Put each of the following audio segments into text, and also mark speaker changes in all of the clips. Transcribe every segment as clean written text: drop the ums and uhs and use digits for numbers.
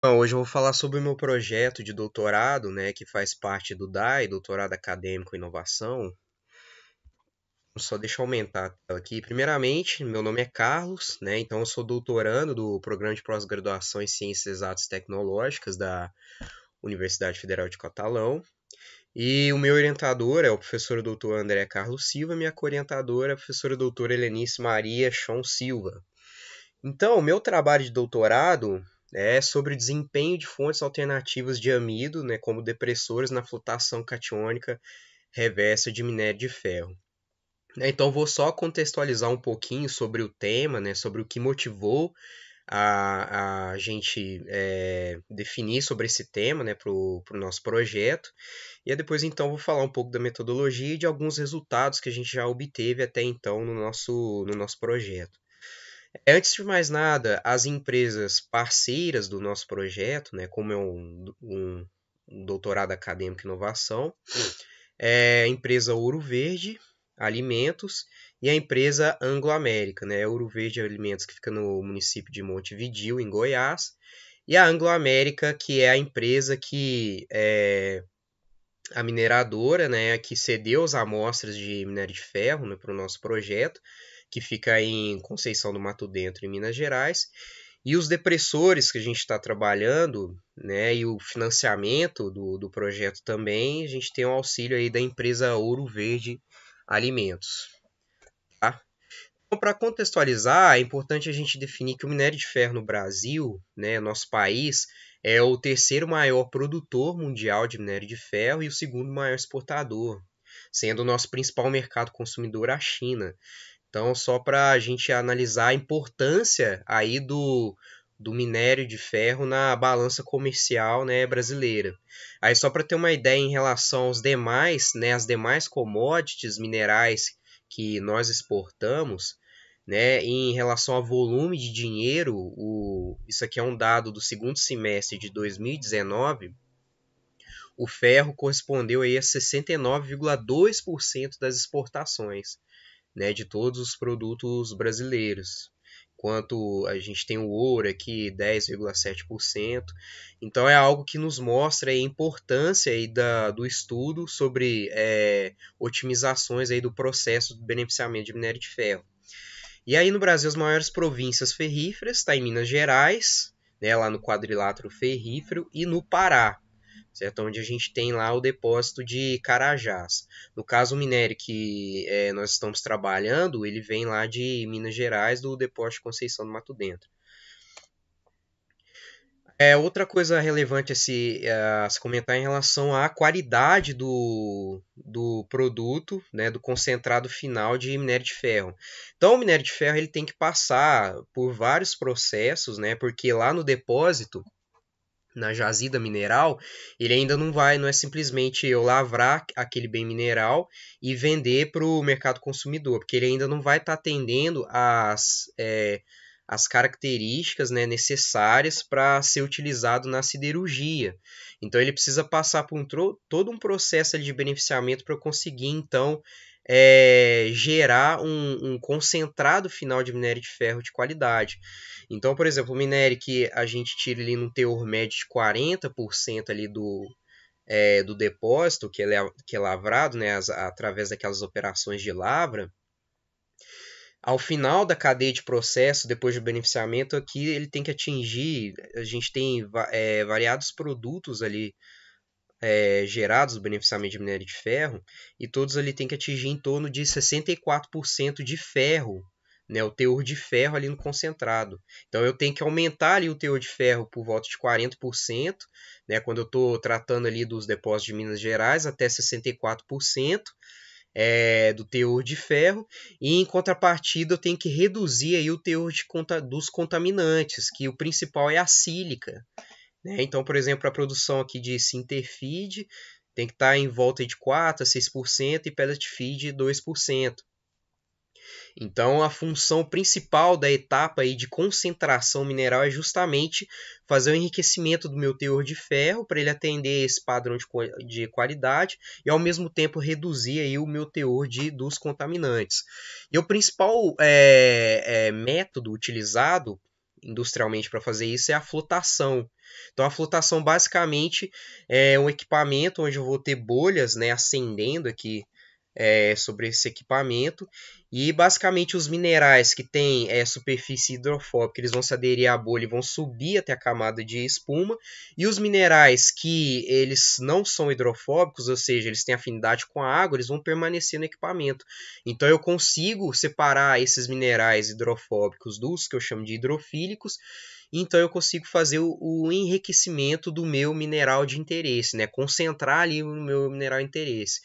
Speaker 1: Bom, hoje eu vou falar sobre o meu projeto de doutorado, né, que faz parte do DAI, Doutorado Acadêmico em Inovação. Só deixa eu aumentar a tela aqui. Primeiramente, meu nome é Carlos, né, então eu sou doutorando do Programa de Pós-Graduação em Ciências Exatas e Tecnológicas da Universidade Federal de Catalão. E o meu orientador é o professor doutor André Carlos Silva, e minha co-orientadora é a professora doutora Helenice Maria Chon Silva. Então, o meu trabalho de doutorado é sobre o desempenho de fontes alternativas de amido, né, como depressores na flutuação catiônica reversa de minério de ferro. Então, vou só contextualizar um pouquinho sobre o tema, né, sobre o que motivou a gente definir sobre esse tema, né, para o nosso projeto. E aí depois, então, vou falar um pouco da metodologia e de alguns resultados que a gente já obteve até então no nosso projeto. Antes de mais nada, as empresas parceiras do nosso projeto, né, como é um doutorado acadêmico em inovação, é a empresa Ouro Verde Alimentos e a empresa Anglo América, né, Ouro Verde Alimentos, que fica no município de Montevidéu, em Goiás, e a Anglo América, que é a empresa que é a mineradora, né, que cedeu as amostras de minério de ferro, né, para o nosso projeto, que fica em Conceição do Mato Dentro, em Minas Gerais. E os depressores que a gente está trabalhando, né, e o financiamento do projeto também, a gente tem o auxílio aí da empresa Ouro Verde Alimentos. Tá? Então, para contextualizar, é importante a gente definir que o minério de ferro no Brasil, né, nosso país, é o terceiro maior produtor mundial de minério de ferro e o segundo maior exportador, sendo o nosso principal mercado consumidor a China. Então, só para a gente analisar a importância aí do minério de ferro na balança comercial, né, brasileira. Aí, só para ter uma ideia em relação aos demais, né, as demais commodities minerais que nós exportamos, né, em relação ao volume de dinheiro, isso aqui é um dado do segundo semestre de 2019, o ferro correspondeu aí a 69,2% das exportações, né, de todos os produtos brasileiros. Enquanto a gente tem o ouro aqui 10,7%. Então é algo que nos mostra a importância aí do estudo sobre otimizações aí do processo de beneficiamento de minério de ferro. E aí no Brasil as maiores províncias ferríferas está em Minas Gerais, né, lá no quadrilátero ferrífero, e no Pará, certo? Onde a gente tem lá o depósito de Carajás. No caso, o minério que nós estamos trabalhando, ele vem lá de Minas Gerais, do depósito de Conceição do Mato Dentro. Outra coisa relevante a se comentar em relação à qualidade do produto, né, do concentrado final de minério de ferro. Então, o minério de ferro ele tem que passar por vários processos, né, porque lá no depósito, na jazida mineral, ele ainda não é simplesmente eu lavrar aquele bem mineral e vender para o mercado consumidor, porque ele ainda não vai estar atendendo as características, né, necessárias para ser utilizado na siderurgia. Então ele precisa passar por todo um processo de beneficiamento para conseguir então gerar um concentrado final de minério de ferro de qualidade. Então, por exemplo, o minério que a gente tira ali num teor médio de 40% ali do depósito, que é lavrado, né, através daquelas operações de lavra, ao final da cadeia de processo, depois do beneficiamento, aqui ele tem que atingir, a gente tem variados produtos ali gerados do beneficiamento de minério de ferro, e todos ali têm que atingir em torno de 64% de ferro, né, o teor de ferro ali no concentrado. Então eu tenho que aumentar ali o teor de ferro por volta de 40%, né, quando eu estou tratando ali dos depósitos de Minas Gerais, até 64% do teor de ferro, e em contrapartida eu tenho que reduzir aí o teor dos contaminantes, que o principal é a sílica, né? Então, por exemplo, a produção aqui de Sinterfeed tem que estar em volta de 4 a 6% e pellet feed 2%. Então, a função principal da etapa aí de concentração mineral é justamente fazer o enriquecimento do meu teor de ferro para ele atender esse padrão de qualidade e, ao mesmo tempo, reduzir aí o meu teor dos contaminantes. E o principal método utilizado industrialmente para fazer isso é a flotação. Então a flotação basicamente é um equipamento onde eu vou ter bolhas, né, acendendo aqui sobre esse equipamento, e basicamente os minerais que têm superfície hidrofóbica, eles vão se aderir à bolha e vão subir até a camada de espuma, e os minerais que eles não são hidrofóbicos, ou seja, eles têm afinidade com a água, eles vão permanecer no equipamento. Então eu consigo separar esses minerais hidrofóbicos dos que eu chamo de hidrofílicos, então eu consigo fazer o enriquecimento do meu mineral de interesse, né? Concentrar ali no meu mineral de interesse.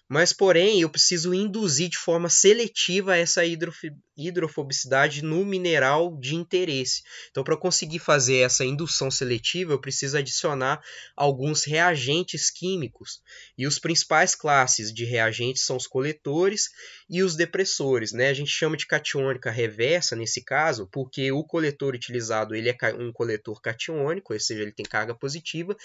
Speaker 1: Mas, porém, eu preciso induzir de forma seletiva essa hidrofobicidade no mineral de interesse. Então, para conseguir fazer essa indução seletiva, eu preciso adicionar alguns reagentes químicos. E os principais classes de reagentes são os coletores e os depressores, né? A gente chama de catiônica reversa nesse caso, porque o coletor utilizado ele é um coletor catiônico, ou seja, ele tem carga positiva,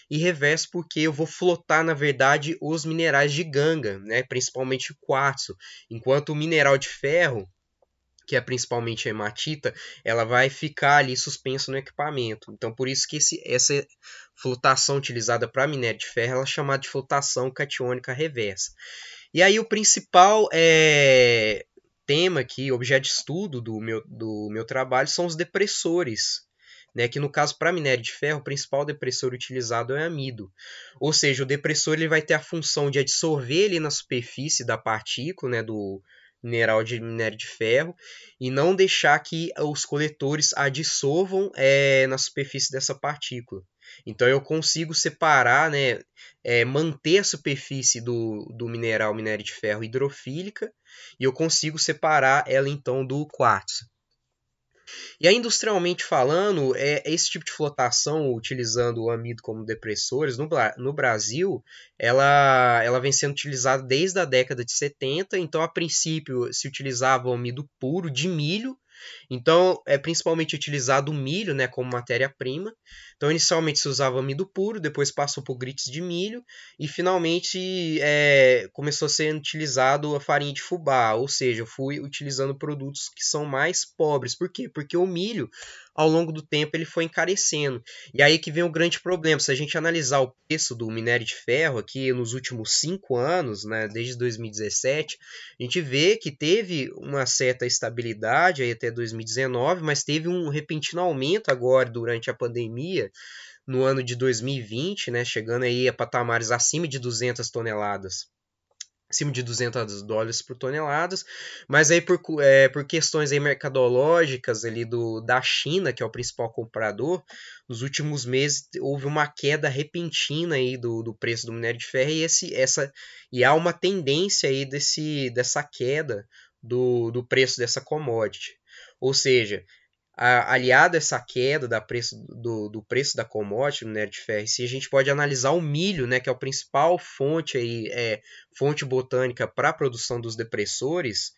Speaker 1: e reverso porque eu vou flotar, na verdade, os minerais de ganga, né? Principalmente o quartzo, enquanto o mineral de ferro, que é principalmente a hematita, ela vai ficar ali suspenso no equipamento. Então, por isso que essa flotação utilizada para minério de ferro ela é chamada de flotação catiônica reversa. E aí o principal tema aqui, objeto de estudo do meu trabalho, são os depressores. Né, que no caso para minério de ferro, o principal depressor utilizado é amido. Ou seja, o depressor ele vai ter a função de absorver ali na superfície da partícula, né, do minério de ferro, e não deixar que os coletores adsorvam na superfície dessa partícula. Então eu consigo separar, né, manter a superfície do minério de ferro hidrofílica, e eu consigo separar ela então do quartzo. E aí, industrialmente falando, esse tipo de flotação, utilizando o amido como depressores, no Brasil, ela vem sendo utilizada desde a década de 70. Então, a princípio, se utilizava o amido puro de milho. Então, é principalmente utilizado o milho, né, como matéria-prima. Então, inicialmente se usava amido puro, depois passou por grits de milho e finalmente começou a ser utilizado a farinha de fubá, ou seja, eu fui utilizando produtos que são mais pobres. Por quê? Porque o milho, ao longo do tempo, ele foi encarecendo. E aí que vem o grande problema. Se a gente analisar o preço do minério de ferro aqui nos últimos 5 anos, né, desde 2017, a gente vê que teve uma certa estabilidade aí até 2019, mas teve um repentino aumento agora durante a pandemia, no ano de 2020, né, chegando aí a patamares acima de 200 toneladas. Acima de $200 por toneladas, mas aí por questões aí mercadológicas ali da China, que é o principal comprador, nos últimos meses houve uma queda repentina aí do preço do minério de ferro e há uma tendência aí dessa queda do preço dessa commodity. Ou seja, aliado a essa queda do preço da commodity, do minério de ferro, se a gente pode analisar o milho, né, que é a principal fonte, fonte botânica para a produção dos depressores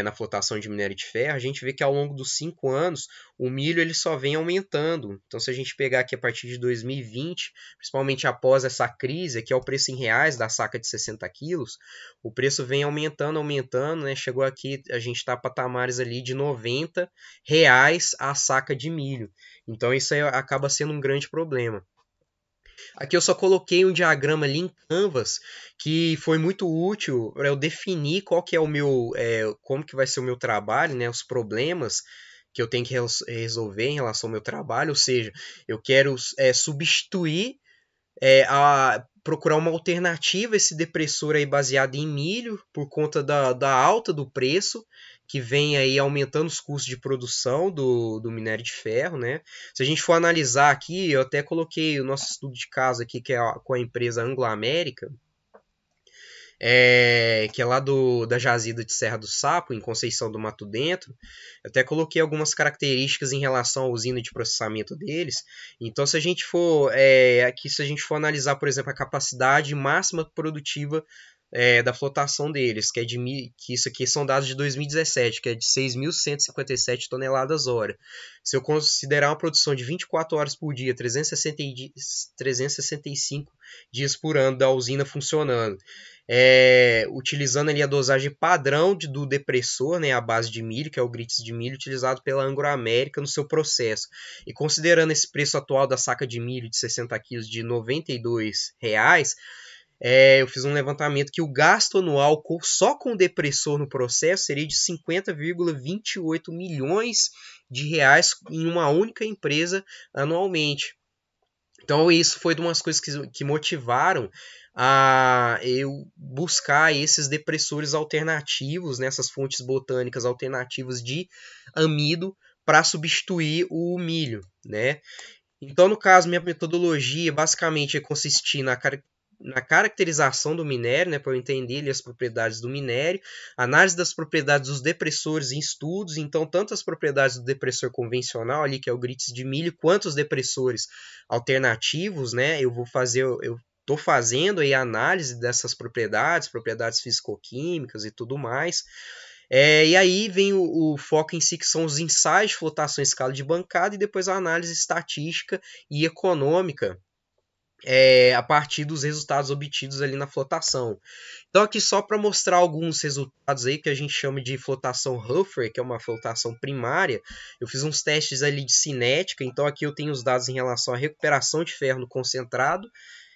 Speaker 1: na flotação de minério de ferro, a gente vê que ao longo dos 5 anos o milho ele só vem aumentando. Então, se a gente pegar aqui a partir de 2020, principalmente após essa crise, que é o preço em reais da saca de 60 quilos, o preço vem aumentando, né? Chegou aqui, a gente está a patamares ali de R$90 a saca de milho. Então isso aí acaba sendo um grande problema. Aqui eu só coloquei um diagrama ali em Canvas que foi muito útil para eu definir qual que é como que vai ser o meu trabalho, né, os problemas que eu tenho que resolver em relação ao meu trabalho. Ou seja, eu quero substituir procurar uma alternativa a esse depressor aí baseado em milho por conta da alta do preço que vem aí aumentando os custos de produção do minério de ferro, né? Se a gente for analisar aqui, eu até coloquei o nosso estudo de caso aqui, que é com a empresa Anglo-América, que é lá da jazida de Serra do Sapo, em Conceição do Mato Dentro. Eu até coloquei algumas características em relação à usina de processamento deles. Então, se a gente for analisar, por exemplo, a capacidade máxima produtiva da flotação deles, que isso aqui são dados de 2017, que é de 6.157 toneladas hora. Se eu considerar uma produção de 24 horas por dia, 365 dias por ano da usina funcionando, utilizando ali a dosagem padrão do depressor, né, a base de milho, que é o Grits de milho, utilizado pela Anglo-América no seu processo. E considerando esse preço atual da saca de milho de 60 quilos de R$ 92,00, eu fiz um levantamento que o gasto anual só com o depressor no processo seria de 50,28 milhões de reais em uma única empresa anualmente. Então isso foi de umas coisas que motivaram a eu buscar esses depressores alternativos, nessas fontes botânicas alternativas de amido para substituir o milho, né? Então, no caso, minha metodologia basicamente consistia na caracterização do minério, né, para eu entender ali as propriedades do minério, análise das propriedades dos depressores em estudos, então tanto as propriedades do depressor convencional ali, que é o Grits de milho, quanto os depressores alternativos, né, eu estou fazendo aí a análise dessas propriedades físico-químicas e tudo mais. E aí vem o foco em si, que são os ensaios de flotação em escala de bancada, e depois a análise estatística e econômica a partir dos resultados obtidos ali na flotação. Então aqui só para mostrar alguns resultados aí que a gente chama de flotação Huffer, que é uma flotação primária. Eu fiz uns testes ali de cinética, então aqui eu tenho os dados em relação à recuperação de ferro no concentrado,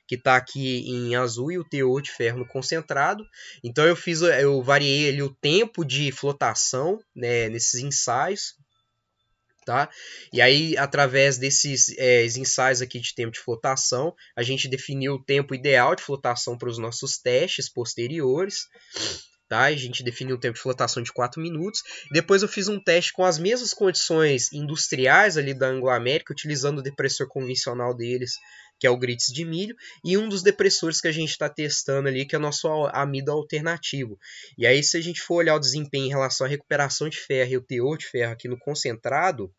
Speaker 1: que está aqui em azul, e o teor de ferro no concentrado. Então eu variei ali o tempo de flotação, né, nesses ensaios. Tá? E aí, através desses ensaios aqui de tempo de flotação, a gente definiu o tempo ideal de flotação para os nossos testes posteriores. Tá? A gente definiu um tempo de flotação de 4 minutos. Depois eu fiz um teste com as mesmas condições industriais ali da Anglo-América, utilizando o depressor convencional deles, que é o Grits de milho, e um dos depressores que a gente está testando ali, que é o nosso amido alternativo. E aí, se a gente for olhar o desempenho em relação à recuperação de ferro e o teor de ferro aqui no concentrado,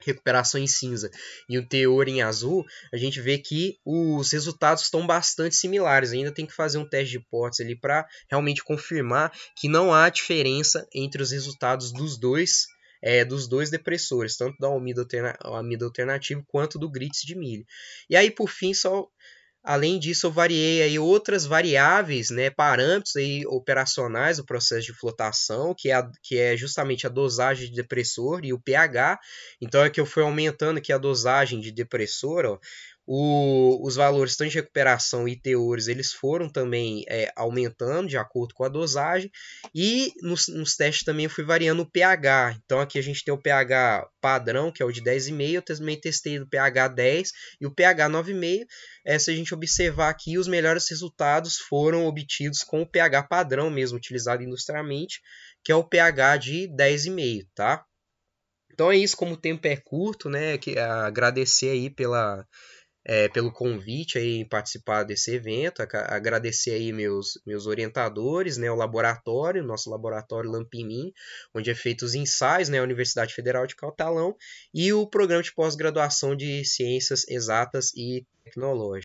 Speaker 1: recuperação em cinza e o teor em azul, a gente vê que os resultados estão bastante similares. Ainda tem que fazer um teste de hipótese ali para realmente confirmar que não há diferença entre os resultados dos dois depressores, tanto do amido alternativo quanto do Grits de milho. E aí, por fim, além disso, eu variei aí outras variáveis, né, parâmetros aí operacionais do processo de flotação, que é justamente a dosagem de depressor e o pH. Então é que eu fui aumentando aqui a dosagem de depressor, ó. Os valores tanto de recuperação e teores, eles foram também aumentando de acordo com a dosagem. E nos testes também eu fui variando o pH. Então aqui a gente tem o pH padrão, que é o de 10,5. Eu também testei o pH 10 e o pH 9,5. Se a gente observar aqui, os melhores resultados foram obtidos com o pH padrão mesmo, utilizado industrialmente, que é o pH de 10,5, tá? Então é isso, como o tempo é curto, né? Agradecer aí pelo convite aí em participar desse evento, agradecer aí meus orientadores, né, o laboratório, nosso laboratório Lampimim, onde é feito os ensaios, né, a Universidade Federal de Catalão, e o programa de pós-graduação de Ciências Exatas e Tecnológicas.